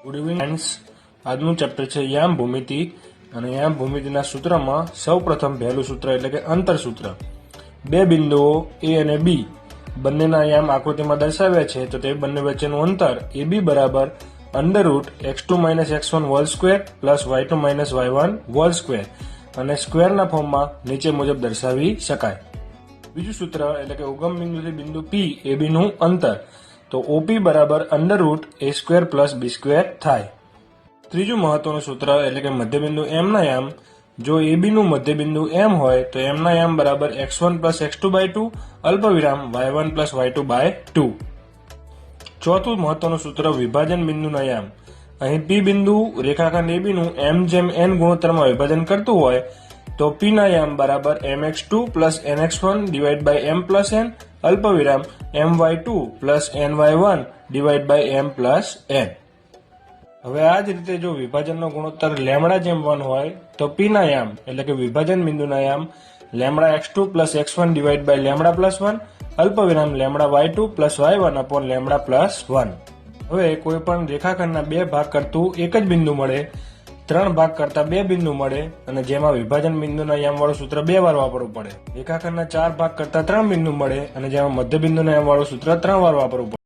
Good evening friends, આજનું chapter છે યામ ભૂમિતિ અને યામ ભૂમિતિના સૂત્રમાં સૌપ્રથમ પહેલું સૂત્ર એટલે કે અંતર સૂત્ર. બે બિંદુઓ A અને B બંનેના યામ આકૃતિમાં દર્શાવ્યા છે, તો તે બંને વચ્ચેનું અંતર AB બરાબર √x2 - x1 whole square plus y2 - y1 whole square અને સ્ક્વેરના ફોર્મમાં નીચે મુજબ દર્શાવી શકાય. બીજું સૂત્ર એટલે કે ઉગમ બિંદુથી બિંદુ P AB નું અંતર, તો OP બરાબર √a² + b² થાય. ત્રીજું મહત્વનું સૂત્ર એટલે કે મધ્યબિંદુ M ના યામ, જો AB નું મધ્યબિંદુ M હોય તો M ના યામ બરાબર x1 + x2/2 અલ્પવિરામ y1 + y2/2. ચોથું મહત્વનું સૂત્ર વિભાજન બિંદુના યામ. અહીં P બિંદુ રેખાખંડ AB નું m/n ગુણોત્તરમાં વિભાજન કરતું હોય તો P ના યામ બરાબર mx2 + nx1/m+n અલ્પવિરામ my2 + ny1/m+n. હવે આ જ રીતે જો વિભાજનનો ગુણોત્તર λ/1 હોય તો P ના યામ એટલે કે વિભાજન બિંદુના યામ λx2 + x1/λ+1 અલ્પવિરામ λy2 + y1/λ+1. હવે કોઈ પણ રેખાખંડના બે ભાગ કરતું એક જ બિંદુ મળે, ત્રણ ભાગ કરતા બે બિંદુ મળે અને જેમાં વિભાજન બિંદુના યામ વાળું સૂત્ર 2 વાર વાપરવું પડે. રેખાખંડના 4 ભાગ કરતા 3 બિંદુ મળે અને જેમાં મધ્ય બિંદુના યામ વાળું સૂત્ર 3 વાર વાપરવું પડે.